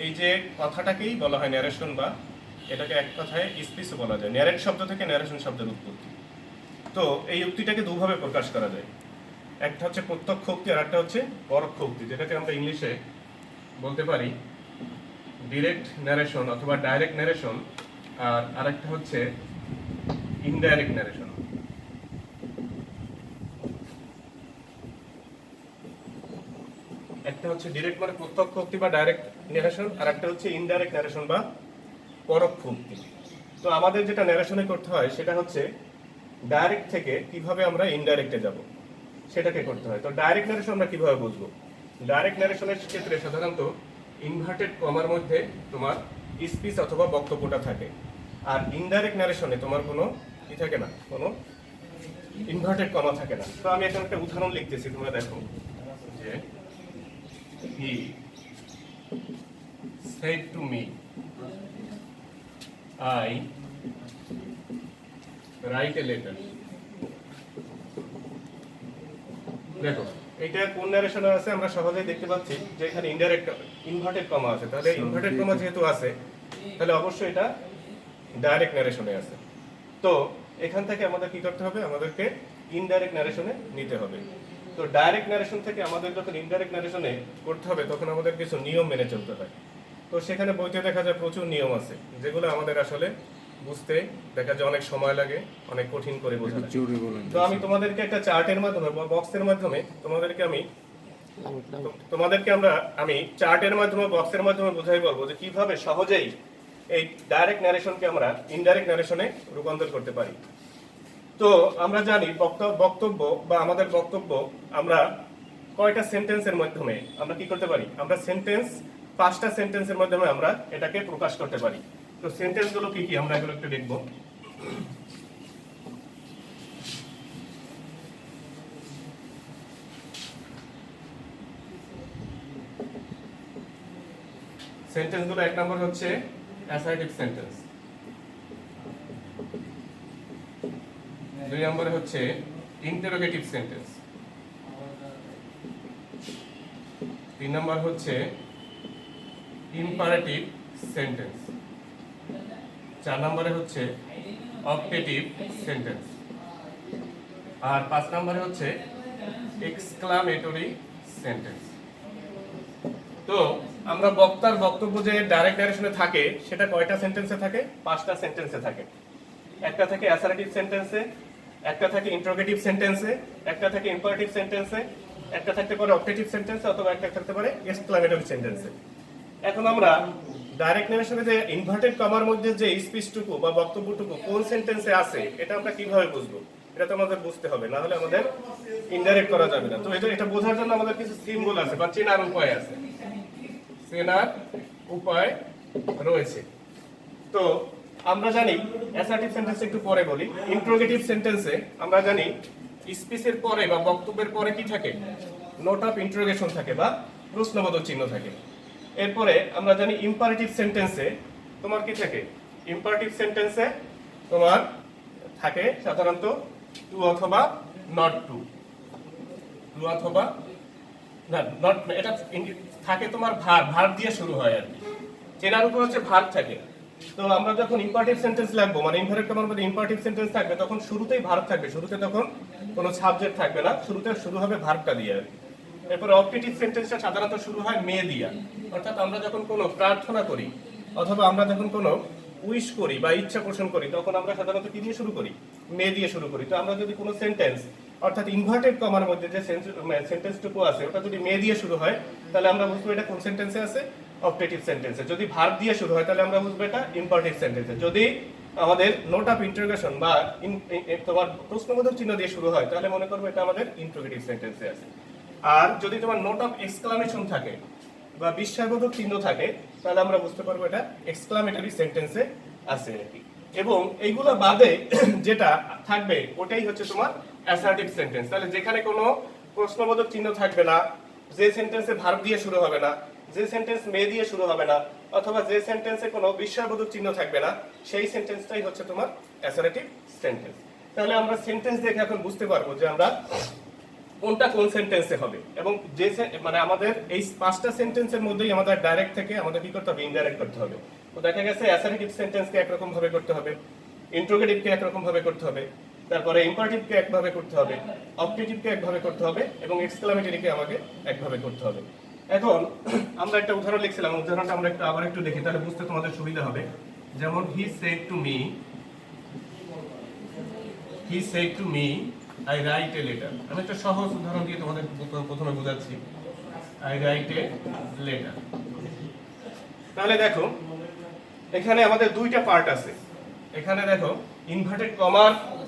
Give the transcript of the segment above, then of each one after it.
এই যে কথাটাকেই বলা হয় ন্যারেশন, বা এটাকে এক কথায় স্পিচও বলা যায়। ন্যারেট শব্দ থেকে ন্যারেশন শব্দের উৎপত্তি। তো এই উক্তিটাকে দুভাবে প্রকাশ করা যায়। একটা হচ্ছে প্রত্যক্ষ উক্তি, আর একটা হচ্ছে পরোক্ষ উক্তি, যেটাকে আমরা ইংলিশে বলতে পারি ডিরেক্ট ন্যারেশন অথবা ডাইরেক্ট ন্যারেশন, আর আরেকটা হচ্ছে ইনডাইরেক্ট ন্যারেশন। একটা হচ্ছে ডিরেক্ট মানে প্রত্যক্ষ উক্তি বা ডাইরেক্ট ন্যারেশন, আর একটা হচ্ছে ইনডাইরেক্ট ন্যারেশন বা পরোক্ষ উক্তি। তো আমাদের যেটা ন্যারেশনে করতে হয় সেটা হচ্ছে ডাইরেক্ট থেকে কিভাবে আমরা ইনডাইরেক্টে যাব সেটাকে করতে হয়। তো ডাইরেক্ট ন্যারেশন আমরা কিভাবে বুঝবো? ডাইরেক্ট ন্যারেশনের ক্ষেত্রে সাধারণত ইনভার্টেড কমার মধ্যে তোমার স্পিচ অথবা বক্তব্যটা থাকে, আর ইনডাইরেক্ট ন্যারেশনে তোমার কোনো কি থাকে না, কোনো ইনভার্টেড কমা থাকে না। তো আমি এখানে একটা উদাহরণ লিখতেছি, তোমরা দেখো যে he said to me I write a letter. দেখো এটা কোন ন্যারেশনে আছে আমরা সহজেই দেখতে পাচ্ছি যে এখানে ইনডাইরেক্ট ইনভার্টেড কমা আছে। তাহলে ইনভার্টেড কমা যেহেতু আছে তাহলে অবশ্যই এটা ডাইরেক্ট ন্যারেশনে আছে। তো এখান থেকে আমাদের কি করতে হবে? আমাদেরকে ইনডাইরেক্ট ন্যারেশনে নিতে হবে। তো ডাইরেক্ট ন্যারেশন থেকে আমাদের যখন ইনডাইরেক্ট ন্যারেশনে করতে হবে তখন আমাদের কিছু নিয়ম মেনে চলতে হয়। তো সেখানে বইতে দেখা যায় প্রচুর নিয়ম আছে, যেগুলো আমাদের আসলে বুঝতে দেখা যায় অনেক সময় লাগে, অনেক কঠিন করে বোঝা লাগে। তো আমি তোমাদেরকে একটা চার্টের মাধ্যমে বা বক্সের মাধ্যমে আমি চার্টের মাধ্যমে বক্সের মাধ্যমে বোঝাই বলবো যে কিভাবে সহজেই এই ডাইরেক্ট ন্যারেশনকে আমরা ইনডাইরেক্ট ন্যারেশনে রূপান্তর করতে পারি। তো আমরা জানি বক্তব্য বা আমাদের বক্তব্য আমরা কয়টা সেন্টেন্সের মাধ্যমে আমরা কি করতে পারি? আমরা সেন্টেন্স 5টা সেন্টেন্সের মাধ্যমে আমরা এটাকে প্রকাশ করতে পারি। তো সেন্টেন্সগুলো কি কি আমরা এগুলো একটু দেখব। সেন্টেন্সগুলো এক নম্বর হচ্ছে অ্যাসার্টিভ সেন্টেন্স, 2 নম্বরে হচ্ছে ইন্টারোগেটিভ সেন্টেন্স, 3 নম্বর হচ্ছে ইম্পারেটিভ সেন্টেন্স, 4 নম্বরে হচ্ছে অপটেটিভ সেন্টেন্স, আর 5 নম্বরে হচ্ছে এক্সক্লামেটরি সেন্টেন্স। তো আমরা বক্তার বক্তব্য যে ডাইরেক্ট ন্যারেশনে থাকে সেটা কয়টা সেন্টেন্সে থাকে? 5টা সেন্টেন্সে থাকে। একটা থাকে অ্যাসার্টিভ সেন্টেন্সে, একটা থাকে ইন্টারোগেটিভ সেন্টেন্সে, একটা থাকে ইম্পারেটিভ সেন্টেন্সে, একটা থাকতে পারে অপটেটিভ সেন্টেন্সে, অথবা একটা থাকতে পারে এক্সক্লামেটরি সেন্টেন্সে। এখন আমরা ডাইরেক্ট ন্যারেশনে যে ইনভার্টেড কমার মধ্যে যে স্পিচটুকু বা বক্তব্যটুকু কোন সেন্টেন্সে আছে এটা আমরা কিভাবে বুঝবো? এটা তো আমাদের বুঝতে হবে, না হলে আমাদের ইনডাইরেক্ট করা যাবে না। তো এটা বোঝার জন্য আমাদের কিছু সিম্বল আছে বা চেনার উপায় আছে, চেনার উপায় রয়েছে। তো আমরা জানি অ্যাসার্টিভ সেন্টেন্স একটু পরে বলি। ইন্টারোগেটিভ সেন্টেন্সে আমরা জানি স্পিচের পরে বা বক্তব্যের পরে কি থাকে? নোট অফ ইন্টারোগেশন থাকে বা প্রশ্নবোধক চিহ্ন থাকে। এরপরে আমরা জানি ইম্পারেটিভ সেন্টেন্সে তোমার কি থাকে? ইম্পারেটিভ সেন্টেন্সে তোমার থাকে সাধারণত টু অথবা নট টু, টু অথবা না নট, এটা থাকে তোমার ভার্ব দিয়ে শুরু হয় আর কি। চেনার উপর হচ্ছে ভার্ব থাকে। তো আমরা যখন ইম্পারেটিভ সেন্টেন্স লিখবো মানে ইনভার্টেড কমার মধ্যে ইম্পারেটিভ সেন্টেন্স থাকবে তখন শুরুতেই ভার্ব থাকবে, শুরুতে তখন কোনো সাবজেক্ট থাকবে না, শুরুতে শুরু হবে ভার্বটা দিয়ে আর কি। এরপর অপটেটিভ সেন্টেন্সটা সাধারণত শুরু হয় মে দিয়া, অর্থাৎ আমরা যখন কোনো প্রার্থনা করি অথবা আমরা যখন কোনো উইশ করি বা ইচ্ছা পোষণ করি তখন আমরা সাধারণত কি দিয়ে শুরু করি? মে দিয়ে শুরু করি। তো আমরা যদি কোনো সেন্টেন্স অর্থাৎ ইনভার্টেড কমার মধ্যে যে সেন্টেন্সটুকু আছে ওটা যদি মে দিয়ে শুরু হয় তাহলে আমরা বুঝবো এটা কোন সেন্টেন্সে আছে? অপটেটিভ সেন্টেন্সে। যদি ভার্ব দিয়ে শুরু হয় তাহলে আমরা বুঝবো এটা ইম্পারেটিভ সেন্টেন্সে। যদি আমাদের নোট অফ ইন্টারোগেশন বা তোমার প্রশ্নবোধক চিহ্ন দিয়ে শুরু হয় তাহলে মনে করবো এটা আমাদের ইন্টারোগেটিভ সেন্টেন্সে আছে। আর যদি তোমার নোট অফ এক্সক্লামেশন থাকে বা বিস্ময়বোধক চিহ্ন থাকে তাহলে আমরা বুঝতে পারবো এটা এক্সক্লামেটরি সেন্টেন্সে আছে আর কি। এবং এইগুলো বাদে যেটা থাকবে ওটাই হচ্ছে তোমার অ্যাসার্টিভ সেন্টেন্স। তাহলে যেখানে কোনো প্রশ্নবোধক চিহ্ন থাকবে না, যে সেন্টেন্সে ভার্ব দিয়ে শুরু হবে না, যে সেন্টেন্স মে দিয়ে শুরু হবে না, অথবা যে সেন্টেন্সে কোনো বিস্ময়বোধক চিহ্ন থাকবে না, সেই সেন্টেন্সটাই হচ্ছে তোমার অ্যাসার্টিভ সেন্টেন্স। তাহলে আমরা সেন্টেন্স দেখে এখন বুঝতে পারবো যে আমরা কোনটা কোন সেন্টেন্সে হবে, এবং যে মানে আমাদের এই 5টা সেন্টেন্সের মধ্যেই আমাদের ডাইরেক্ট থেকে আমাদের কি করতে হবে, ইনডাইরেক্ট করতে হবে। তো দেখা গেছে অ্যাসার্টিভ সেন্টেন্সকে একরকম ভাবে করতে হবে, ইন্টারোগেটিভকে একরকম ভাবে করতে হবে, তারপরে ইম্পারেটিভকে একভাবে করতে হবে, অবজেক্টিভকে একভাবে করতে হবে, এবং এক্সক্লামেটরিকে আমাকে একভাবে করতে হবে। এখন আমরা একটা উদাহরণ লিখছিলাম, উদাহরণটা আমরা আবার একটু দেখি, তাহলে বুঝতে তোমাদের সুবিধা হবে। যেমন he said to me I write a letter. আমি একটা সহজ উদাহরণ দিয়ে তোমাদের প্রথমে বোঝাচ্ছি। I write a letter. তাহলে দেখো এখানে আমাদের দুইটা পার্ট আছে। এখানে দেখো ইনভার্টেড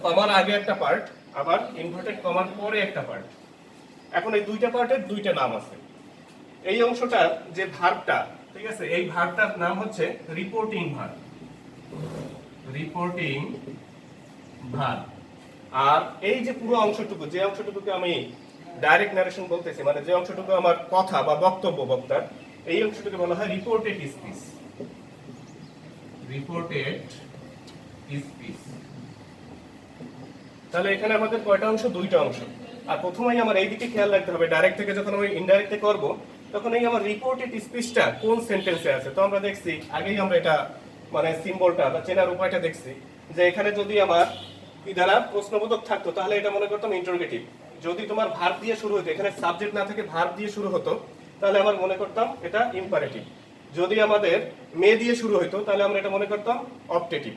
কমার আগে একটা পার্ট, আবার ইনভার্টেড কমার পরে একটা পার্ট। এখন এই দুইটা পার্টের দুইটা নাম আছে। এই অংশটার যে ভার্বটা, ঠিক আছে, এই ভার্বটার নাম হচ্ছে রিপোর্টিং ভার্ব। Reporting verb. আর এই যে পুরো অংশটুকু, যে অংশটুকুকে আমি ডাইরেক্ট ন্যারেশন বলতেছি, মানে যে অংশটুকু আমার কথা বা বক্তব্য বক্তার, এই অংশটুকু বলা হয় রিপোর্টেড স্পিচ। Reported speech. তাহলে এখানে আমাদের কয়টা অংশ? দুইটা অংশ। আর প্রথমেই আমার এই দিকে খেয়াল রাখতে হবে, ডাইরেক্ট থেকে যখন আমি ইনডাইরেক্টে করব তখন এই আমার রিপোর্টেড স্পিচটা কোন সেন্টেন্সে আছে। তো আমরা দেখছি আগেই, আমরা এটা মানে সিম্বলটা বা চেনার উপায়টা দেখছি, যে এখানে যদি আমার কি দ্বারা প্রশ্নবোধক থাকতো তাহলে এটা মনে করতাম ইন্টারোগেটিভ। যদি তোমার ভার্ব দিয়ে শুরু হতো, এখানে সাবজেক্ট না থেকে ভার্ব দিয়ে শুরু হতো, তাহলে আমার মনে করতাম এটা ইম্পারেটিভ। যদি আমাদের মে দিয়ে শুরু হতো তাহলে আমরা এটা মনে করতাম অবজেক্টিভ।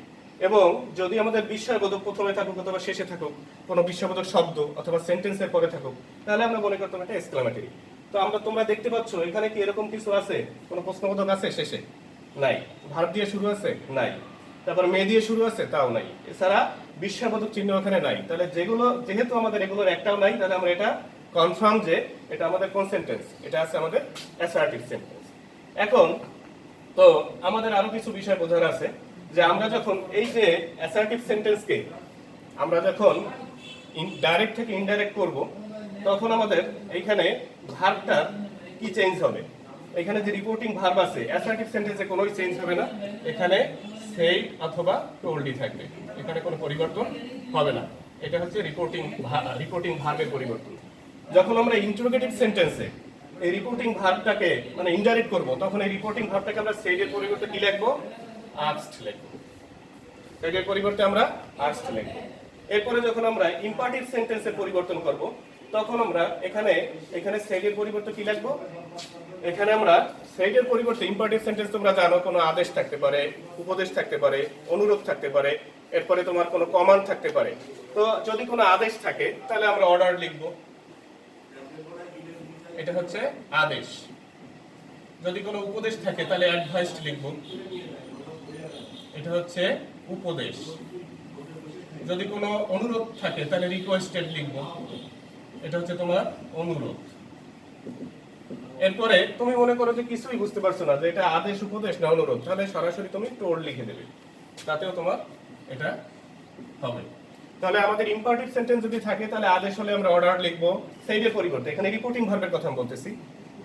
এবং যদি আমাদের বিস্ময়বোধক প্রথমে থাকুক অথবা শেষে থাকুক, কোনো বিস্ময়বোধক শব্দ অথবা সেন্টেন্সের পরে থাকুক, তাহলে আমরা মনে করতাম এটা এক্সক্লামেটরি। তো তোমরা দেখতে পাচ্ছ এখানে কি এরকম কিছু আছে? কোনো প্রশ্নবোধক আছে শেষে? নাই। ভার্ব দিয়ে শুরু আছে? নাই। তারপর মে দিয়ে শুরু আছে? তাও নাই। এছাড়া বিস্ময়বোধক চিহ্ন এখানে নাই। তাহলে যেহেতু আমাদের এগুলোর একটাও নাই, তাহলে আমরা এটা কনফার্ম যে এটা আমাদের কোন সেন্টেন্স? এটা আছে আমাদের অ্যাসার্টিভ সেন্টেন্স। এখন তো আমাদের আরো কিছু বিষয় বোঝার আছে, যে আমরা যখন এই যে অ্যাসার্টিভ সেন্টেন্সকে আমরা যখন ডাইরেক্ট থেকে ইনডাইরেক্ট করব, তখন আমাদের এইখানে ভার্বটার কি চেঞ্জ হবে। এখানে যে রিপোর্টিং ভার্ব আছে, অ্যাসার্টিভ সেন্টেন্সে কোনোই চেঞ্জ হবে না। এখানে সেইড অথবা টোল্ডই থাকবে, এখানে কোনো পরিবর্তন হবে না। এটা হচ্ছে রিপোর্টিং ভার্বের পরিবর্তন। যখন আমরা ইন্টারোগেটিভ সেন্টেন্সে এই রিপোর্টিং ভার্বটাকে মানে ইনডাইরেক্ট করব, তখন এই রিপোর্টিং ভার্বটাকে আমরা সেইডের পরিবর্তে কি লিখবো? আস্কড লিখবো। সেইডের পরিবর্তে আমরা আস্কড লিখবো। এরপরে যখন আমরা ইম্পারেটিভ সেন্টেন্সে পরিবর্তন করব, তখন আমরা এখানে সেইডের পরিবর্তে কি লিখবো? এখানে আমরা সেইডের পরিবর্তে ইম্পারেটিভ সেন্টেন্স তোমরা জানো, কোনো আদেশ থাকতে পারে, উপদেশ থাকতে পারে, অনুরোধ থাকতে পারে, এরপরে তোমার কোনো কমান্ড থাকতে পারে। তো যদি কোনো আদেশ থাকে তাহলে আমরা অর্ডার লিখবো, এটা হচ্ছে আদেশ। যদি কোনো উপদেশ থাকে তাহলে অ্যাডভাইসড লিখবো, এটা হচ্ছে উপদেশ। যদি কোনো অনুরোধ থাকে তাহলে রিকোয়েস্টেড লিখবো, এটা হচ্ছে তোমার অনুরোধ। এরপরে তুমি মনে করো যে কিছুই বুঝতে পারছো না যে এটা আদেশ, উপদেশ না অনুরোধ, তাহলে সরাসরি তুমি টোল্ড লিখে দেবে, তাতেও তোমার এটা হবে। তাহলে আমাদের ইম্পারেটিভ সেন্টেন্স যদি থাকে তাহলে আদেশ হলে আমরা অর্ডার লিখবো সেইডের পরিবর্তে, এখানে রিপোর্টিং ভার্বের কথা বলতেছি।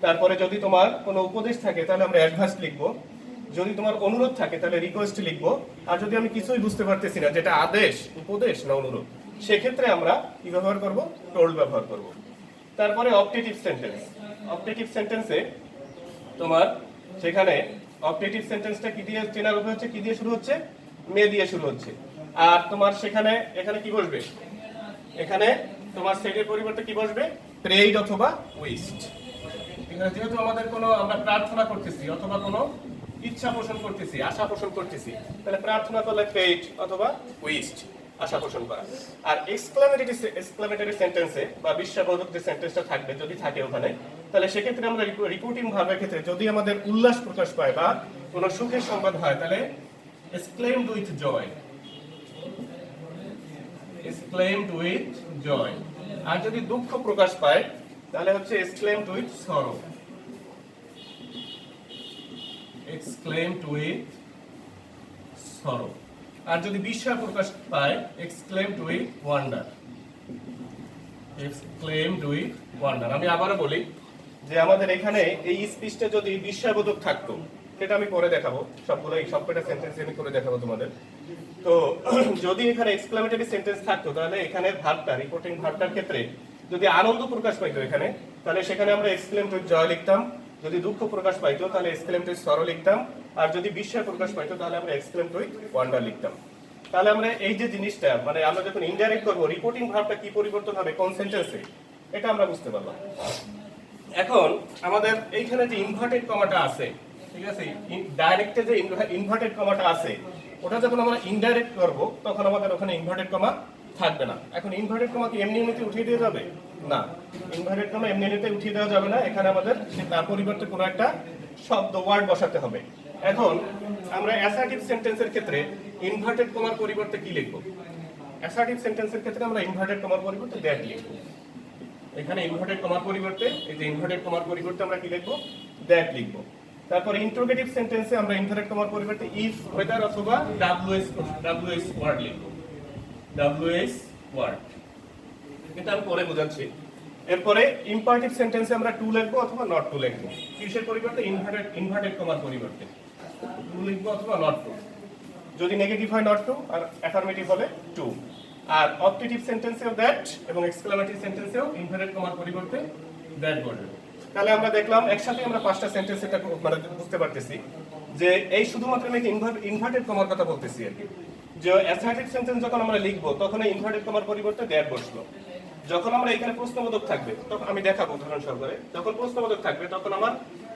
তারপরে যদি তোমার কোনো উপদেশ থাকে তাহলে আমরা অ্যাডভাইস লিখবো, যদি তোমার অনুরোধ থাকে তাহলে রিকোয়েস্ট লিখবো। আর যদি আমি কিছুই বুঝতে পারতেছি না যেটা আদেশ, উপদেশ না অনুরোধ, সেক্ষেত্রে আমরা কি ব্যবহার করব? টোল্ড ব্যবহার করব। তারপরে অবজেক্টিভ সেন্টেন্স। অবজেক্টিভ সেন্টেন্সে তোমার সেখানে অবজেক্টিভ সেন্টেন্সটা কি দিয়ে চেনার উপায় হচ্ছে, কি দিয়ে শুরু হচ্ছে? মে দিয়ে শুরু হচ্ছে। আর তোমার এখানে কি বসবে? এখানে তোমার সেইডের পরিবর্তে কি বসবে? প্রেইড অথবা উইশড। এখানে যেহেতু আমাদের আমরা প্রার্থনা করতেছি অথবা কোনো ইচ্ছা পোষণ করতেছি, আশা পোষণ করতেছি, তাহলে প্রার্থনা করলে প্রেইড অথবা উইশড, আশা পোষণ করা। আর এক্সক্লামেটরি সেন্টেন্সে বা বিস্ময়বোধক যে সেন্টেন্সটা থাকবে, যদি থাকে ওখানে, তাহলে সেক্ষেত্রে আমরা রিপোর্টিং ভার্বের ক্ষেত্রে যদি আমাদের উল্লাস প্রকাশ পায় বা কোনো সুখের সংবাদ হয়, তাহলে exclaimed with joy, exclaimed with joy। আর যদি দুঃখ প্রকাশ পায় তাহলে হচ্ছে exclaimed with sorrow, exclaimed with sorrow। আর যদি বিস্ময় প্রকাশ পায় exclaimed with wonder, exclaimed with wonder। আমি আবারও বলি যে আমাদের এখানে এই স্পিচটা যদি বিস্ময়বোধক থাকতো, সেটা আমি পরে দেখাবো, সবকটা সেন্টেন্স আমি করে দেখাবো তোমাদের। তো যদি এখানে এক্সক্লামেটরি সেন্টেন্স থাকতো তাহলে এখানে ভার্বটা, রিপোর্টিং ভার্বটার ক্ষেত্রে যদি আনন্দ প্রকাশ পাইতো এখানে, তাহলে সেখানে আমরা এক্সক্লেমড উইথ জয় লিখতাম। যদি দুঃখ প্রকাশ পাইতো তাহলে এক্সক্লেমড উইথ সরো লিখতাম। আর যদি বিস্ময় প্রকাশ পাইতো তাহলে আমরা এক্সক্লেমড উইথ ওয়ান্ডার লিখতাম। তাহলে আমরা এই যে জিনিসটা মানে আমরা যখন ইনডাইরেক্ট করব রিপোর্টিং ভার্বটা কি পরিবর্তন হবে কোন সেন্টেন্সে, এটা আমরা বুঝতে পারলাম। এখন আমাদের এইখানে যে ইনভার্টেড কমাটা আছে, ঠিক আছে, ডাইরেক্টে যে ইনভার্টেড কমাটা আছে ওটা যখন আমরা ইনডাইরেক্ট করব তখন আমাদের ওখানে ইনভার্টেড কমা থাকবে না। এখন ইনভার্টেড কমা কি এমনি এমনিতে উঠিয়ে দেওয়া যাবে? না, ইনভার্টেড কমা এমনি এমনিতে উঠিয়ে দেওয়া যাবে না। এখানে আমাদের তার পরিবর্তে কোনো একটা শব্দ ওয়ার্ড বসাতে হবে। এখন আমরা অ্যাসার্টিভ সেন্টেন্সের ক্ষেত্রে ইনভার্টেড কমার পরিবর্তে কি লিখব? অ্যাসার্টিভ সেন্টেন্সের ক্ষেত্রে আমরা ইনভার্টেড কমার পরিবর্তে দ্যাট লিখব। এখানে ইনভার্টেড কমার পরিবর্তে এই যে ইনভার্টেড কমার পরিবর্তে আমরা কি লিখব? দ্যাট লিখব। তারপর ইন্টারোগেটিভ সেন্টেন্সে আমরা ইনভার্টেড কমার পরিবর্তে ইফ, ওয়েদার অথবা ডব্লিউএস ওয়ার্ড লিখব। ডব্লিউএস ওয়ার্ড, এটা আমি পরে বোঝাচ্ছি। এরপরে ইম্পারেটিভ সেন্টেন্সে আমরা টু লিখব অথবা নট টু লিখব। কিসের পরিবর্তে? ইনভার্টেড কমার পরিবর্তে টু লিখব অথবা নট টু। যদি নেগেটিভ হয় নট টু আর অ্যাফার্মেটিভ হলে টু। আর অপটেটিভ সেন্টেন্সেও দ্যাট এবং এক্সক্লেমেটিভ সেন্টেন্সেও ইনভার্টেড কমার পরিবর্তে দ্যাট বলবে। তাহলে আমরা দেখলাম একসাথে আমরা পাঁচটা সেন্টেন্স এটা মানে বুঝতে পারতেছি যে এই শুধুমাত্র আমি ইনভার্টেড কমার কথা বলতেছি আর কি। যে অ্যাসার্টিভ সেন্টেন্স যখন আমরা লিখব তখন ইনভার্টেড কমার পরিবর্তে দ্যাট বসলো। যখন আমরা এখানে প্রশ্নবোধক থাকবে তখন আমি দেখাবো উদাহরণ সহকারে, যখন প্রশ্নবোধক থাকবে তখন আমার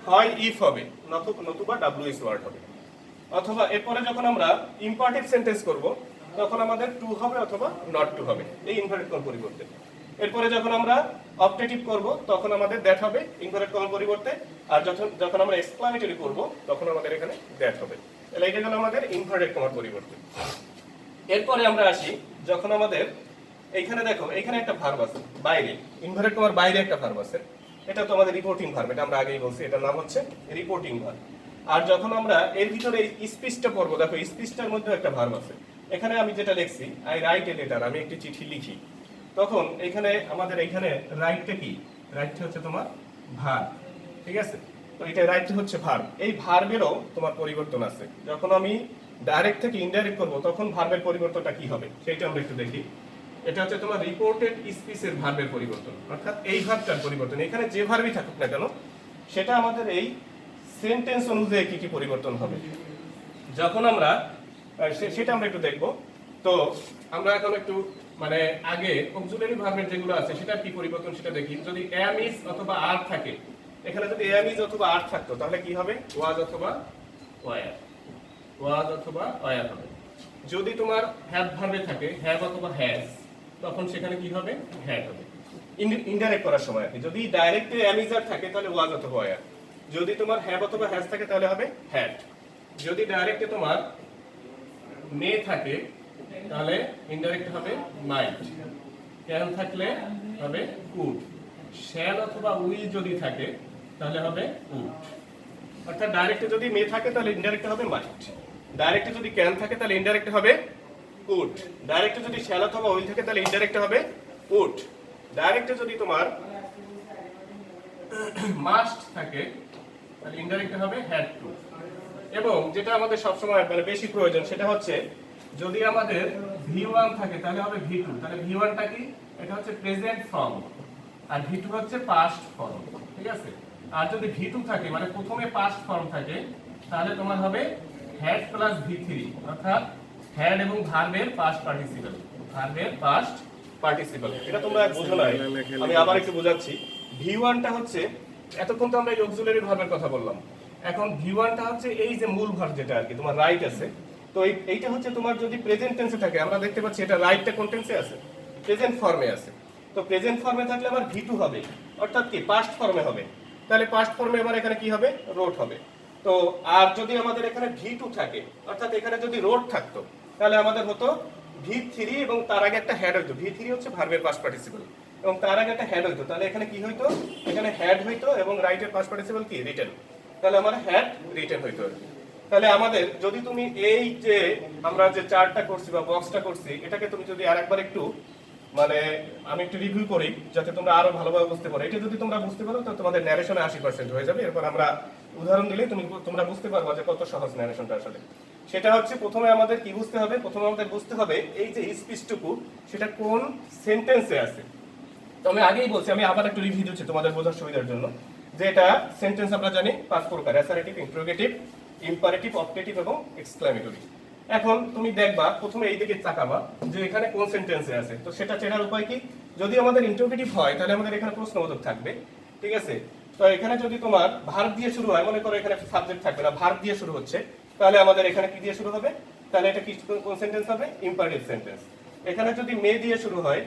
হয় ইফ হবে নতুবা ডব্লিউএস ওয়ার্ড হবে। অথবা এরপরে যখন আমরা ইম্পারেটিভ সেন্টেন্স করব তখন আমাদের টু হবে অথবা নট টু হবে এই ইনভার্টেড কমার পরিবর্তে। এরপরে যখন আমরা অপটেটিভ করব তখন আমাদের দ্যাট হবে ইনভার্টেড কমার পরিবর্তে। আর যখন আমরা এক্সক্লামেটরি করব তখন আমাদের এখানে দ্যাট হবে। তাহলে এটা গেল আমাদের ইনভার্টেড কমার পরিবর্তে। এরপরে আমরা আসি যখন আমাদের এইখানে দেখো এখানে একটা ভার্ব আছে বাইরে, ইনভার্টেড কমার বাইরে একটা ভার্ব আছে। এটা তো আমাদের রিপোর্টিং ভার্ব, এটা আমরা আগেই বলছি, এটার নাম হচ্ছে রিপোর্টিং ভার্ব। আর যখন আমরা এর ভিতরে স্পিচটা পড়বো, দেখো স্পিচটার মধ্যে একটা ভার্ব আছে। এখানে আমি যেটা লিখছি আই রাইট এ লেটার, আমি একটি চিঠি লিখি, তখন এখানে আমাদের এইখানে রাইটটা কি? রাইটটা হচ্ছে তোমার ভার্ব, ঠিক আছে? তো এটা রাইট হচ্ছে ভার্ব। এই ভার্বেরও তোমার পরিবর্তন আছে। যখন আমি ডাইরেক্ট থেকে ইনডাইরেক্ট করব তখন ভার্বের পরিবর্তনটা কি হবে সেটা আমরা একটু দেখি। এটা হচ্ছে তোমার রিপোর্টেড স্পিচের ভার্বের পরিবর্তন, অর্থাৎ এই ভার্বটার পরিবর্তন। এখানে যে ভার্বই থাকুক না কেন সেটা আমাদের এই সেন্টেন্স অনুযায়ী কি কি পরিবর্তন হবে যখন আমরা সেটা আমরা একটু দেখব। তো আমরা এখন একটু মানে আগে অক্সিলারি ভার্বের যেগুলো আছে সেটা কি পরিবর্তন সেটা দেখি। যদি am is অথবা are থাকে, এখানে যদি am is অথবা are থাকতো তাহলে কি হবে? was অথবা were, was অথবা were হবে। যদি তোমার have ভার্বে থাকে have অথবা has তখন সেখানে কি হবে? had হবে ইনডাইরেক্ট করার সময়। যদি ডাইরেক্টে am is are থাকে তাহলে was অথবা were। যদি তোমার have অথবা has থাকে তাহলে হবে had। যদি ডাইরেক্টে তোমার may থাকে তাহলে ইনডাইরেক্ট হবে মাইট। ক্যান থাকলে হবে কুড। শ্যাল অথবা উইল যদি থাকে তাহলে হবে উড। অর্থাৎ ডাইরেক্টে যদি মে থাকে তাহলে ইনডাইরেক্ট হবে মাইট। ডাইরেক্টে যদি ক্যান থাকে তাহলে ইনডাইরেক্ট হবে কুড। ডাইরেক্টে যদি শ্যাল অথবা উইল থাকে তাহলে ইনডাইরেক্ট হবে উড। ডাইরেক্টে যদি তোমার মাস্ট থাকে তাহলে ইনডাইরেক্ট হবে হ্যাড টু। এবং যেটা আমাদের সবসময় মানে বেশি প্রয়োজন সেটা হচ্ছে যদি আমাদের V1 থাকে তাহলে হবে V2। তাহলে V1টা কি? এটা হচ্ছে প্রেজেন্ট ফর্ম আর V2 হচ্ছে পাস্ট ফর্ম, ঠিক আছে? আর যদি V2 থাকে মানে প্রথমে পাস্ট ফর্ম থাকে তাহলে তোমার হবে হ্যাড প্লাস V3, অর্থাৎ হ্যাড এবং ভার্বের পাস্ট পার্টিসিপল। ভার্বের পাস্ট পার্টিসিপল এটা তোমরা বুঝো না, আমি আবার একটু বোঝাচ্ছি। V1টা হচ্ছে এতক্ষণ তো আমরা এই অক্সিলারি ভার্বের কথা বললাম। এখন V1টা হচ্ছে এই যে মূল ভার্ব যেটা আর কি তোমার রাইট আছে। তো এইটা হচ্ছে তোমার যদি প্রেজেন্ট টেন্সে থাকে, আমরা দেখতে পাচ্ছি এটা রাইটটা কোন টেন্সে আছে? প্রেজেন্ট ফর্মে আছে। তো প্রেজেন্ট ফর্মে থাকলে আবার V2 হবে, অর্থাৎ কি পাস্ট ফর্মে হবে। তাহলে পাস্ট ফর্মে আবার এখানে কি হবে? রোট হবে। তো আর যদি আমাদের এখানে V2 থাকে অর্থাৎ এখানে যদি রোট থাকতো তাহলে আমাদের হতো V3 এবং তার আগে একটা হ্যাড হইতো। V3 হচ্ছে ভার্বের পাস্ট পার্টিসিপল এবং তার আগে একটা হ্যাড হইতো। তাহলে এখানে কি হইতো? এখানে হ্যাড হইতো এবং রাইটের পাস্ট পার্টিসিপল কি? রিটেন। তাহলে আমার হ্যাড রিটেন হইতো আর কি। তাহলে আমাদের যদি তুমি এই যে আমরা যে চার্টটা করছি বা বক্সটা করছি এটাকে তুমি যদি আরেকবার একটু মানে আমি একটু রিভিউ করি যাতে তোমরা আরো ভালোভাবে বুঝতে পারো। এটা যদি তোমরা বুঝতে পারো তাহলে তোমাদের ন্যারেশনে 80% হয়ে যাবে। এরপর আমরা উদাহরণ দিলে তোমরা বুঝতে পারবে যে কত সহজ ন্যারেশনটা আসলে। সেটা হচ্ছে প্রথমে আমাদের কি বুঝতে হবে? প্রথমে আমাদের বুঝতে হবে এই যে স্পিচটুকু সেটা কোন সেন্টেন্সে আছে। তো আমি আগেই বলছি, আমি আবার একটু রিভিউ দিচ্ছি তোমাদের বোঝার সুবিধার জন্য, যে এটা সেন্টেন্স আমরা জানি 5 প্রকার: অ্যাসার্টিভ, ইন্টারোগেটিভ, ইম্পারেটিভ, অবজেক্টিভ এবং এক্সক্লেমেটরি। এখন তুমি দেখবা প্রথমে এই দিকে তাকাবা যে এখানে কোন সেন্টেন্সে আছে, তো সেটা চেনার উপায় কি? যদি আমাদের ইন্টারোগেটিভ হয় তাহলে আমাদের এখানে প্রশ্নবোধক থাকবে, ঠিক আছে? তো এখানে যদি তোমার ভার্ব দিয়ে শুরু হয়, মনে করো এখানে সাবজেক্ট থাকবে না, ভার্ব দিয়ে শুরু হচ্ছে, তাহলে আমাদের এখানে কি দিয়ে শুরু হবে? তাহলে এটা কি কোন সেন্টেন্স হবে? Imperative sentence. এখানে যদি মে দিয়ে শুরু হয়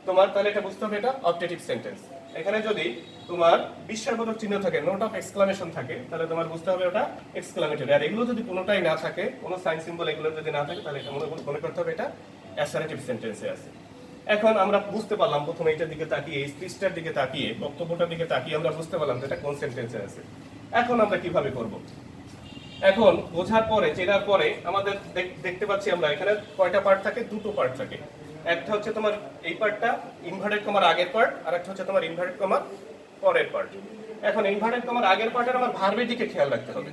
তোমার, তাহলে এটা বুঝতে হবে এটা অবজেক্টিভ সেন্টেন্স। এখানে যদি তোমার বিস্ময়বোধক চিহ্ন থাকে, নোট অফ এক্সক্লামেশন থাকে, তাহলে তোমার বুঝতে হবে ওটা এক্সক্লামেটরি। আর এগুলো যদি কোনোটাই না থাকে, কোনো সাইন সিম্বল এগুলো যদি না থাকে, তাহলে এটা মনে করতে হবে এটা অ্যাসার্টিভ সেন্টেন্সে আছে। এখন আমরা বুঝতে পারলাম প্রথমে এটার দিকে তাকিয়ে, এই স্পিচটার দিকে তাকিয়ে, বক্তব্যটার দিকে তাকিয়ে আমরা বুঝতে পারলাম যে এটা কোন সেন্টেন্সে আছে। এখন আমরা কিভাবে করব? এখন বোঝার পরে, চেনার পরে আমাদের দেখতে পাচ্ছি আমরা এখানে কয়টা পার্ট থাকে? দুটো পার্ট থাকে। একটা হচ্ছে তোমার এই পার্টটা ইনভার্টেড কমার আগের পার্ট, আর একটা হচ্ছে তোমার ইনভার্টেড কমার পরের পার্ট। এখন ইনভার্টেড কমার আগের পার্টের আমার ভার্বের দিকে খেয়াল রাখতে হবে,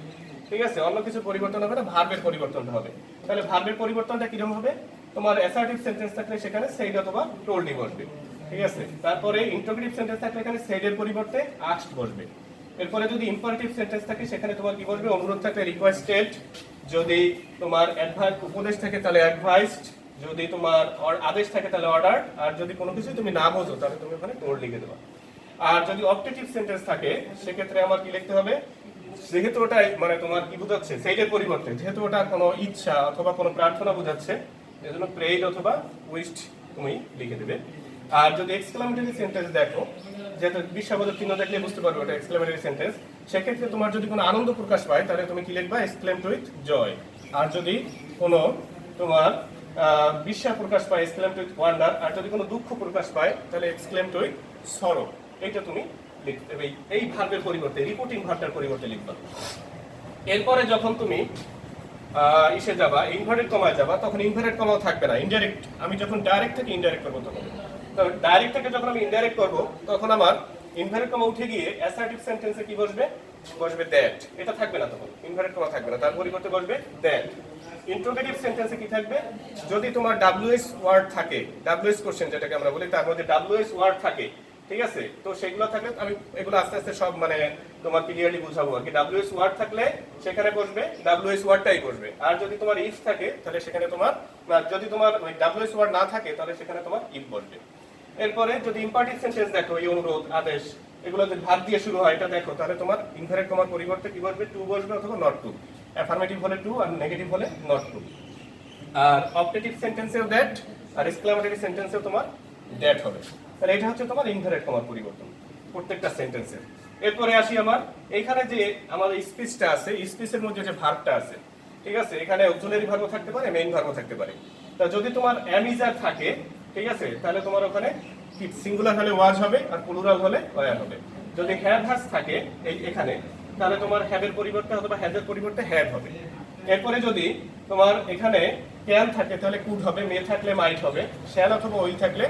ঠিক আছে? অন্য কিছু পরিবর্তন হবে না, ভার্বের পরিবর্তনটা হবে। তাহলে ভার্বের পরিবর্তনটা কিরকম হবে? তোমার অ্যাসার্টিভ সেন্টেন্স থাকলে সেখানে সেইড অথবা টোল্ডই বসবে, ঠিক আছে? তারপরে ইন্টারোগেটিভ সেন্টেন্স থাকলে এখানে সেইডের পরিবর্তে আস্কড বসবে। এরপরে যদি ইম্পারেটিভ সেন্টেন্স থাকে সেখানে তোমার কি বসবে? অনুরোধ থাকলে রিকোয়েস্টেড, যদি তোমার অ্যাডভাইস উপদেশ থাকে তাহলে অ্যাডভাইসড, যদি তোমার আদেশ থাকে তাহলে অর্ডার, আর যদি কোনো কিছু তুমি না বোঝো তাহলে তুমি ওখানে টোল্ড লিখে দেবা। আর যদি অবজেক্টিভ সেন্টেন্স থাকে সেক্ষেত্রে আমার কি লিখতে হবে? যেহেতু ওটা মানে তোমার কি বোঝাচ্ছে সেইডের পরিবর্তে, যেহেতু ওটা কোনো ইচ্ছা অথবা কোনো প্রার্থনা বোঝাচ্ছে, এজন্য প্রেইড অথবা উইশড তুমি লিখে দেবে। আর যদি এক্সক্লেমেটরি সেন্টেন্স দেখো, যেহেতু বিস্ময়বোধক চিহ্ন দেখলে বুঝতে পারবে ওটা এক্সক্লেমেটরি সেন্টেন্স, সেক্ষেত্রে তোমার যদি কোনো আনন্দ প্রকাশ পায় তাহলে তুমি কি লিখবা? Exclaimed with joy. আর যদি কোনো তোমার বিস্ময় প্রকাশ পায়, এক্সক্লেমড উইথ ওয়ান্ডার। আর যদি কোনো দুঃখ প্রকাশ পায় তাহলে এক্সক্লেমড উইথ সরো। এইটা তুমি লিখতে, এই ভার্বের পরিবর্তে, রিপোর্টিং ভার্বটার পরিবর্তে লিখবা। এরপরে যখন তুমি ইসে যাবা, ইনভার্টেড কমায় যাবা, তখন ইনভার্টেড কমাও থাকবে না, ইনডাইরেক্ট। আমি যখন ডাইরেক্ট থেকে ইনডাইরেক্ট করবো তখন, তো ডাইরেক্ট থেকে যখন আমি ইনডাইরেক্ট করবো তখন আমার ইনভার্টেড কমা উঠে গিয়ে অ্যাসার্টিভ সেন্টেন্সে কি বসবে? বসবে দ্যাট। এটা থাকবে না, তখন ইনভার্টেড কমা থাকবে না, তার পরিবর্তে বসবে দ্যাট। ইন্টারোগেটিভ সেন্টেন্সে কি থাকবে? যদি তোমার ডাব্লিউএস ওয়ার্ড থাকে, ডাব্লিউএস কোশ্চেন যেটাকে আমরা বলি, তার মধ্যে ডাব্লিউএস ওয়ার্ড থাকে, ঠিক আছে? তো সেগুলো থাকলে আমি এগুলো আস্তে আস্তে সব মানে তোমার ক্লিয়ারলি বুঝাবো আর কি। ডাব্লিউএস ওয়ার্ড থাকলে সেখানে বসবে ডাব্লিউএস ওয়ার্ডটাই বসবে। আর যদি তোমার ইফ থাকে তাহলে সেখানে তোমার, যদি তোমার ডাব্লিউএস ওয়ার্ড না থাকে তাহলে সেখানে তোমার ইফ বসবে। এরপরে যদি ইম্পারেটিভ সেন্টেন্স দেখো, এই অনুরোধ, আদেশ, এগুলো যদি ভাব দিয়ে শুরু হয় এটা দেখো, তাহলে তোমার ইনভার্টেড কমার পরিবর্তে কি বসবে? টু বসবে অথবা নট টু। অ্যাফার্মেটিভ হলে টু আর নেগেটিভ হলে নট টু। আর অবজেক্টিভ সেন্টেন্সেও দ্যাট, আর এক্সক্লেমেটরি সেন্টেন্সেও তোমার দ্যাট হবে। তাহলে এটা হচ্ছে তোমার ইনভার্টেড কমার পরিবর্তন প্রত্যেকটা সেন্টেন্সের। এরপরে আসি আমার এইখানে যে আমাদের স্পিচটা আছে, স্পিচের মধ্যে যে ভার্বটা আছে, ঠিক আছে? এখানে অক্সিলারি ভার্বও থাকতে পারে, মেইন ভার্বও থাকতে পারে। তা যদি তোমার অ্যামিজার থাকে, ঠিক আছে, তাহলে তোমার ওখানে কি সিঙ্গুলার হলে ওয়াজ হবে আর প্লুরাল হলে ওয়ার হবে। যদি হ্যাভ হ্যাজ থাকে এখানে, তাহলে তোমার হ্যাভের পরিবর্তে অথবা হ্যাজের পরিবর্তে হ্যাড হবে। এরপরে যদি তোমার এখানে ক্যান থাকে তাহলে কুড হবে, মে থাকলে মাইট হবে, শ্যাল অথবা উইল থাকলে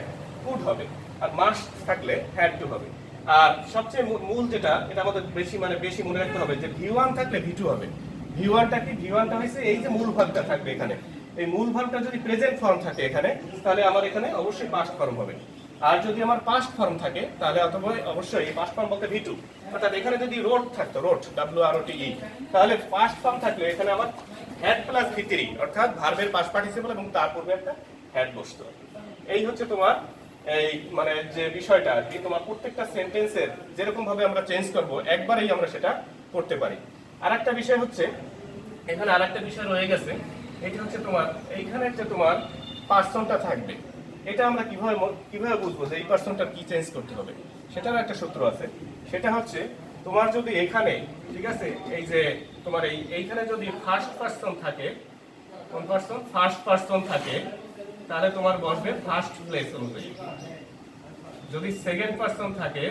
কুড হবে, আর মাস্ট থাকলে হ্যাড টু হবে। আর সবচেয়ে মূল যেটা, এটা আমাদের বেশি মনে রাখতে হবে যে ভি1 থাকলে ভি2 হবে। ভি1টা কি? ভি1টা হচ্ছে এই যে মূল ভার্বটা থাকবে এখানে, এই মূল ভার্বটা যদি প্রেজেন্ট ফর্ম থাকে এখানে, তাহলে আমার এখানে অবশ্যই পাস্ট ফর্ম হবে। আর যদি আমার পাস্ট ফর্ম থাকে তাহলে অথবা অবশ্যই পাস্ট ফর্ম বলতে ভি2। অর্থাৎ এখানে যদি রোট থাকতো, রোট WROTE, তাহলে পাস্ট ফর্ম থাকলে এখানে আমার হ্যাড প্লাস ভি3, অর্থাৎ ভার্বের পাস্ট পার্টিসিপল এবং তার পূর্বে একটা হ্যাড বসতো। এই হচ্ছে তোমার এই মানে যে বিষয়টা আর কি, তোমার প্রত্যেকটা সেন্টেন্সের যেরকম ভাবে আমরা চেঞ্জ করব একবারেই আমরা সেটা করতে পারি। আরেকটা বিষয় হচ্ছে, এখানে আরেকটা বিষয় রয়ে গেছে, এটা হচ্ছে তোমার এইখানে যে তোমার পার্সনটা থাকবে, এটা আমরা কিভাবে বুঝবো যে এই পার্সনটা কি চেঞ্জ করতে হবে? সেটারও একটা সূত্র আছে। সেটা হচ্ছে তোমার যদি এখানে, ঠিক আছে, এই যে তোমার এইখানে যদি ফার্স্ট পার্সন থাকে, কোন পার্সন? ফার্স্ট পার্সন থাকে, তাহলে তোমার বসবে ফার্স্ট প্লেস অনুযায়ী। যদি সেকেন্ড পার্সন থাকে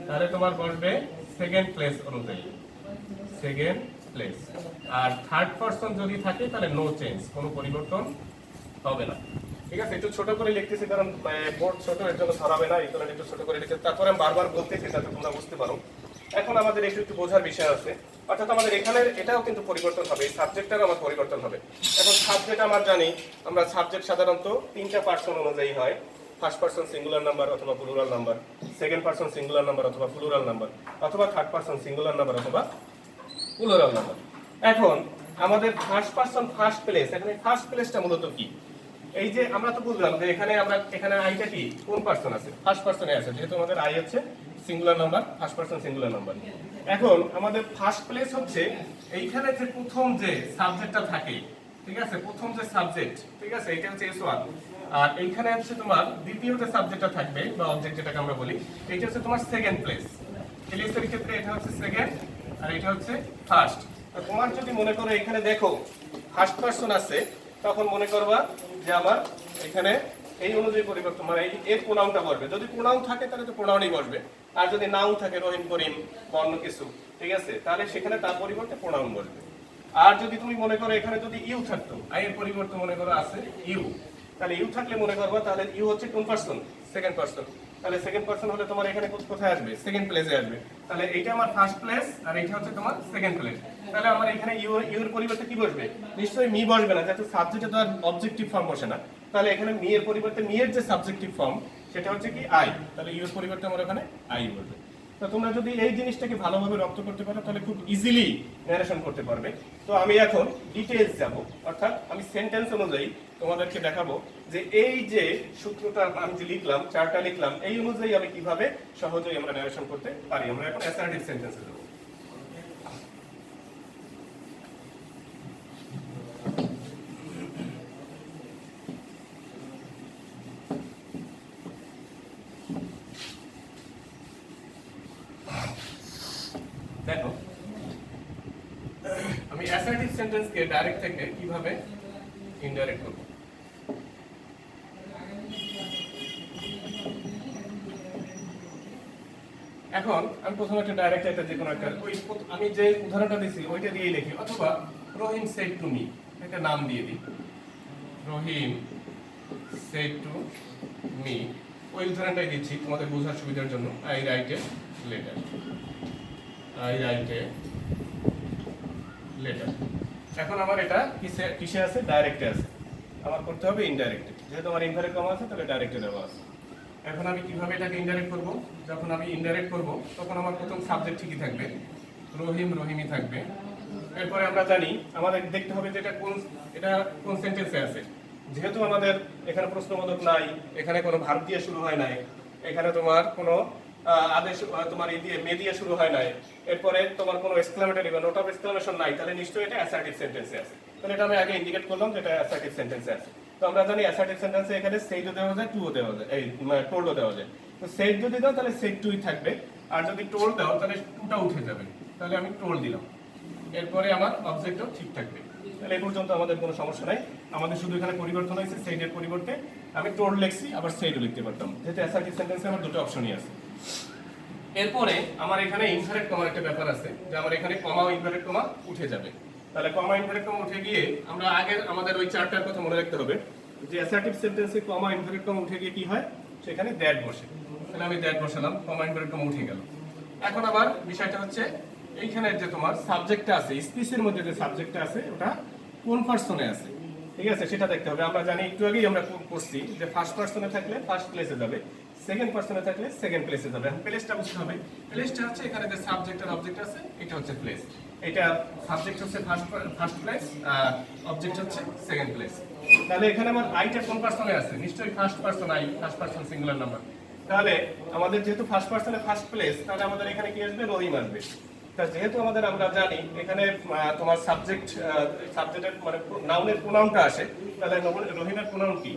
তাহলে তোমার বসবে সেকেন্ড প্লেস অনুযায়ী, সেকেন্ড প্লেস। আর থার্ড পার্সন যদি থাকে তাহলে নো চেঞ্জ, কোনো পরিবর্তন হবে না। ঠিক আছে, একটু ছোট করে লিখতেছি কারণ বোর্ড ছোট, এর জন্য ধরাবে না, এই কারণে একটু ছোট করে লিখতেছি। তারপরে আমি বারবার বলতেছি যাতে তোমরা বুঝতে পারো। এখন আমাদের একটু বোঝার বিষয় আছে, অর্থাৎ আমাদের এখানে এটাও কিন্তু পরিবর্তন হবে, এই সাবজেক্টটারও আমার পরিবর্তন হবে। এখন সাবজেক্ট আমরা জানি, আমরা সাবজেক্ট সাধারণত তিনটা পার্সন অনুযায়ী হয়। ফার্স্ট পারসন সিঙ্গুলার নাম্বার অথবা plural number, second person singular number অথবা প্লুরাল নাম্বার, অথবা থার্ড পারসন সিঙ্গুলার নাম্বার অথবা প্লুরাল নাম্বার। এখন আমাদের ফার্স্ট পারসন ফার্স্ট প্লেস, এখানে ফার্স্ট প্লেসটা মূলত কি? এই যে আমরা তো বুঝলাম যে এখানে আইটা কি কোন পারসন আছে, ফার্স্ট পারসনে আছে, যেহেতু আমাদের আই হচ্ছে singular number, first person singular number. এখন আমাদের ফার্স্ট প্লেস হচ্ছে এইখানে যে প্রথম যে সাবজেক্টটা থাকে, ঠিক আছে, প্রথম যে সাবজেক্ট, ঠিক আছে, এটা হচ্ছে S1, আর এইখানে হচ্ছে তোমার দ্বিতীয় যে সাবজেক্টটা থাকবে বা অবজেক্ট যেটাকে আমরা বলি, এটা হচ্ছে তোমার সেকেন্ড প্লেস। এলিসের ক্ষেত্রে এটা হচ্ছে সেকেন্ড আর এটা হচ্ছে ফার্স্ট। তো তোমার যদি মনে করো এখানে দেখো ফার্স্ট পারসন আছে, তখন মনে করবা যে আমার এখানে এই অনুযায়ী পরিবর্তন, মানে এই এর প্রোনাউনটা বসবে। যদি প্রোনাউন থাকে তাহলে তো প্রোনাউনই বসবে, আর যদি নাউন থাকে রহিম করিম বা অন্য কিছু, ঠিক আছে, তাহলে সেখানে তার পরিবর্তে প্রোনাউন বসবে। আর যদি তুমি মনে করো এখানে যদি ইউ থাকতো, আই এর পরিবর্তে মনে করো আছে ইউ, তাহলে ইউ থাকলে মনে করবা তাহলে ইউ হচ্ছে কোন পারসন? Second person. তাহলে সেকেন্ড পারসন হলে তোমার এখানে কোথায় আসবে? সেকেন্ড প্লেসে আসবে। তাহলে এইটা আমার ফার্স্ট প্লেস আর এইটা হচ্ছে তোমার সেকেন্ড প্লেস। তাহলে আমার এখানে ইউ এর পরিবর্তে কি বসবে? নিশ্চয়ই মি বসবে না, যেহেতু সাবজেক্টে তো আর অবজেক্টিভ ফর্ম বসে না। তাহলে এখানে মি এর পরিবর্তে মি এর যে সাবজেক্টিভ ফর্ম সেটা হচ্ছে কি আই, তাহলে ইউ এর পরিবর্তে আমার এখানে আই বসবে। তো তোমরা যদি এই জিনিসটাকে ভালোভাবে রপ্ত করতে পারো তাহলে খুব ইজিলি ন্যারেশন করতে পারবে। তো আমি এখন ডিটেইলস যাব, অর্থাৎ আমি সেন্টেন্স অনুযায়ী তোমাদেরকে দেখাবো যে এই যে সূত্রটা আমি যে লিখলাম, চারটা লিখলাম, এই অনুযায়ী আমি কিভাবে সহজেই আমরা ন্যারেশন করতে পারি। আমরা এখন অ্যাসার্টিভ সেন্টেন্সে যাব। দেখো আমি অ্যাসার্টিভ সেন্টেন্সকে ডাইরেক্ট থেকে কিভাবে ইনডাইরেক্ট করব। এখন আমি প্রথমে একটা ডাইরেক্ট একটা যে কোনো একটা ওই আমি যে উদাহরণটা দিছি ওইটা দিয়েই লিখি, অথবা রহিম সেড টু মি, একটা নাম দিয়ে দিই, রহিম সেড টু মি, ওই উদাহরণটাই দিচ্ছি তোমাদের বোঝার সুবিধার জন্য। I write a letter, I write a letter. এখন আমার এটা কিসে আছে? ডাইরেক্টে আছে। আমার করতে হবে ইনডাইরেক্টে, যেহেতু আমার ইনভার্টেড কমা আছে তাহলে ডাইরেক্টে দেওয়া আছে। এখন আমি কিভাবে এটাকে ইনডাইরেক্ট করব? যখন আমি ইনডাইরেক্ট করব তখন আমার প্রথম সাবজেক্ট ঠিকই থাকবে, রহিম রহিমই থাকবে। এরপরে আমরা জানি আমাদের দেখতে হবে যে এটা কোন সেন্টেন্সে আছে। যেহেতু আমাদের এখানে প্রশ্নবোধক নাই, এখানে কোনো ভার্ব দিয়ে শুরু হয় নাই, এখানে তোমার কোনো আদেশ তোমার এই দিয়ে মে দিয়ে শুরু হয় নাই, এরপরে তোমার কোনো এক্সক্লামেটরি বা নোট অফ এক্সক্লামেশন নাই, তাহলে নিশ্চয়ই এটা অ্যাসার্টিভ সেন্টেন্সে আছে। তাহলে এটা আমি আগে ইন্ডিকেট করলাম যে এটা অ্যাসার্টিভ সেন্টেন্সে আছে। তো আমরা জানি অ্যাসার্টিভ সেন্টেন্সে এখানে সেইডও দেওয়া যায়, টুও দেওয়া যায়, এই টোল্ডও দেওয়া যায়। তো সেইড যদি দাও তাহলে সেইড টুই থাকবে, আর যদি টোল্ড দাও তাহলে টুটা উঠে যাবে, তাহলে আমি টোল্ড দিলাম। এরপরে আমার অবজেক্টও ঠিক থাকবে। তাহলে এই পর্যন্ত আমাদের কোনো সমস্যা নাই। আমাদের শুধু এখানে পরিবর্তন হয়েছে, সেইডের পরিবর্তে আমি টোল্ড লিখছি, আবার সেইডও লিখতে পারতাম, যেহেতু অ্যাসার্টিভ সেন্টেন্সে আমার দুটো অপশনই আছে। এরপরে আমার এখানে ইনভার্টেড কমার একটা ব্যাপার আছে, যে আমার এখানে কমা ও ইনভার্টেড কমা উঠে যাবে। তাহলে কমা ইনভার্টেড কমা উঠে গিয়ে আমরা আগের আমাদের ওই চারটার কথা মনে রাখতে হবে যে অ্যাসার্টিভ সেন্টেন্সে কমা ইনভার্টেড কমা উঠে গিয়ে কি হয়, সেখানে দ্যাট বসে। তাহলে আমি দ্যাট বসালাম, কমা ইনভার্টেড কমা উঠে গেল। এখন আবার বিষয়টা হচ্ছে এইখানে যে তোমার সাবজেক্টটা আছে, স্পিচের মধ্যে যে সাবজেক্টটা আছে ওটা কোন পারসনে আছে, ঠিক আছে, সেটা দেখতে হবে। আমরা জানি একটু আগেই আমরা করছি যে ফার্স্ট পারসনে থাকলে ফার্স্ট প্লেসে যাবে, সেকেন্ড পারসনে থাকলে সেকেন্ড প্লেসে যাবে। এখন প্লেসটা বুঝতে হবে। প্লেসটা হচ্ছে এখানে যে সাবজেক্ট আর অবজেক্ট আছে, এটা হচ্ছে প্লেস। এটা সাবজেক্ট হচ্ছে ফার্স্ট প্লেস আর অবজেক্ট হচ্ছে সেকেন্ড প্লেস। তাহলে এখানে আমার আইটা কোন পারসনে আছে? নিশ্চয়ই first person I, first person singular number. তাহলে আমাদের যেহেতু ফার্স্ট পারসনে ফার্স্ট প্লেস, তাহলে আমাদের এখানে কি আসবে? রহিম আসবে। তা যেহেতু আমাদের আমরা জানি এখানে তোমার সাবজেক্টের মানে নাউনের প্রোনাউনটা আসে, তাহলে রহিমের প্রোনাউন কি?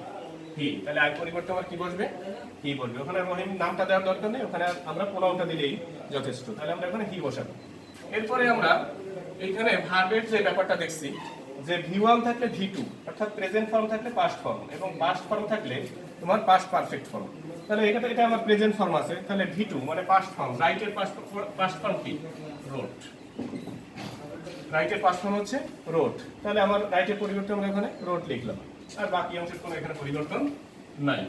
হি। তাহলে আই পরিবর্তে আমার কি বসবে? হি বসবে। ওখানে রহিম নামটা দেওয়ার দরকার নেই, ওখানে আমরা প্রোনাউনটা দিলেই যথেষ্ট। তাহলে আমরা এখানে হি বসাবো। এরপরে আমরা এইখানে ভার্বের যে ব্যাপারটা দেখছি যে V1 থাকলে V2, অর্থাৎ প্রেজেন্ট ফর্ম থাকলে পাস্ট ফর্ম, এবং পাস্ট ফর্ম থাকলে তোমার পাস্ট পারফেক্ট ফর্ম। তাহলে এটা আমার প্রেজেন্ট ফর্ম আছে, তাহলে V2 মানে পাস্ট ফর্ম। রাইটের পাস্ট ফর্ম কি? রোট। রাইটের পাস্ট ফর্ম হচ্ছে রোট। তাহলে আমার রাইটের পরিবর্তে আমরা এখানে রোট লিখলাম, আর বাকি অংশের কোনো এখানে পরিবর্তন নাই,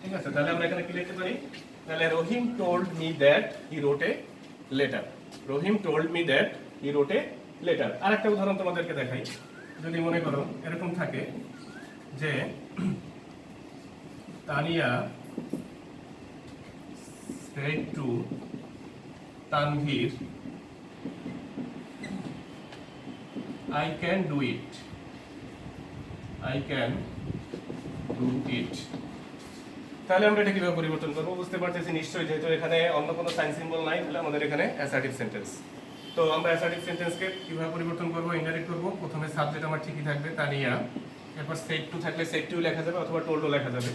ঠিক আছে। তাহলে আমরা এখানে কি লিখতে পারি? তাহলে Rahim told me that he wrote a letter. Rahim told me that he wrote a letter. আরেকটা উদাহরণ তোমাদেরকে দেখাই। যদি মনে করো এরকম থাকে যে Tania said to Tanvir I can do it. I can do it. তাহলে আমরা এটা কিভাবে পরিবর্তন করব বুঝতে পারতেছি নিশ্চয়ই, যেহেতু এখানে অন্য কোনো সাইন সিম্বল নাই, তাহলে আমাদের এখানে অ্যাসার্টিভ সেন্টেন্স। তো আমরা অ্যাসার্টিভ সেন্টেন্সকে কিভাবে পরিবর্তন করব, ইনডাইরেক্ট করব। প্রথমে সাবজেক্ট আমার ঠিকই থাকবে তানিয়া, এরপর সেড টু থাকলে সেড টু লেখা যাবে অথবা টোল্ডও লেখা যাবে,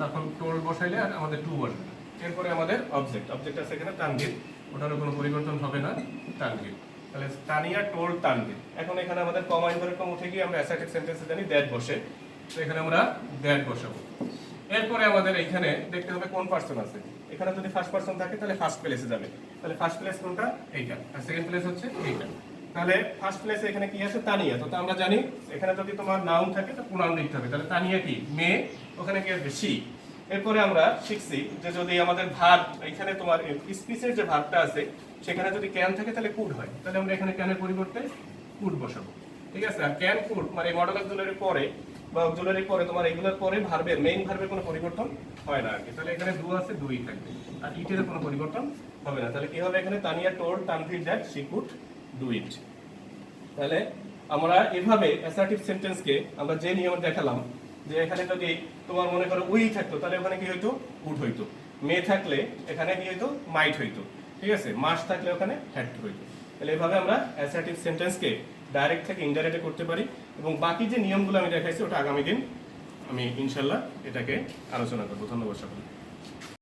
তখন টোল্ড বসাইলে আর আমাদের টু বসবে। এরপরে আমাদের অবজেক্ট আছে এখানে তানভীর, ওটারও কোনো পরিবর্তন হবে না, তানভীর। তাহলে তানিয়া টোল্ড তানভীর। এখন এখানে আমাদের কমা ইনভার্টেড উঠে গিয়ে আমরা অ্যাসার্টিভ সেন্টেন্সে জানি দ্যাট বসে, তো এখানে আমরা দ্যাট বসাবো। এরপরে আমাদের এখানে দেখতে হবে কোন পারসন আছে। এখানে যদি ফার্স্ট পারসন থাকে তাহলে ফার্স্ট প্লেসে যাবে, তাহলে ফার্স্ট প্লেস কোনটা, এইটা, আর সেকেন্ড প্লেস হচ্ছে এইটা। তাহলে ফার্স্ট প্লেসে এখানে কি আছে, তানিয়া। তো আমরা জানি এখানে যদি তোমার নাউন থাকে তো প্রোনাউন লিখতে হবে, তাহলে তানিয়া কি মেয়ে, ওখানে কি আসবে শি। এরপরে আমরা শিখছি যে যদি আমাদের ভার্ব, এখানে তোমার স্পিচের যে ভার্বটা আছে সেখানে যদি ক্যান থাকে তাহলে কুড হয়, তাহলে আমরা এখানে ক্যানের পরিবর্তে কুড বসাবো, ঠিক আছে। আর ক্যান কুড মানে মডেল অক্সিলারির পরে বা অক্সিলারির পরে তোমার এগুলোর পরে ভার্বের মেইন ভার্বের কোনো পরিবর্তন হয় না আর কি, তাহলে এখানে ডু আছে ডুই থাকবে, আর ইটের কোনো পরিবর্তন হবে না। তাহলে কি হবে এখানে, Tania told Tanvir that she could do it. তাহলে আমরা এভাবে অ্যাসার্টিভ সেন্টেন্সকে আমরা যে নিয়ম দেখালাম, যে এখানে যদি তোমার মনে করো উই থাকতো তাহলে ওখানে কি হইতো, উড হইতো। মে থাকলে এখানে কি হইতো, মাইট হইতো, ঠিক আছে। মাস থাকলে ওখানে হ্যাড হইতো। তাহলে এভাবে আমরা অ্যাসার্টিভ সেন্টেন্সকে ডাইরেক্ট থেকে ইনডাইরেক্টে করতে পারি, এবং বাকি যে নিয়মগুলো আমি দেখাইছি ওটা আগামী দিন আমি ইনশাল্লাহ এটাকে আলোচনা করবো। ধন্যবাদ সকলকে।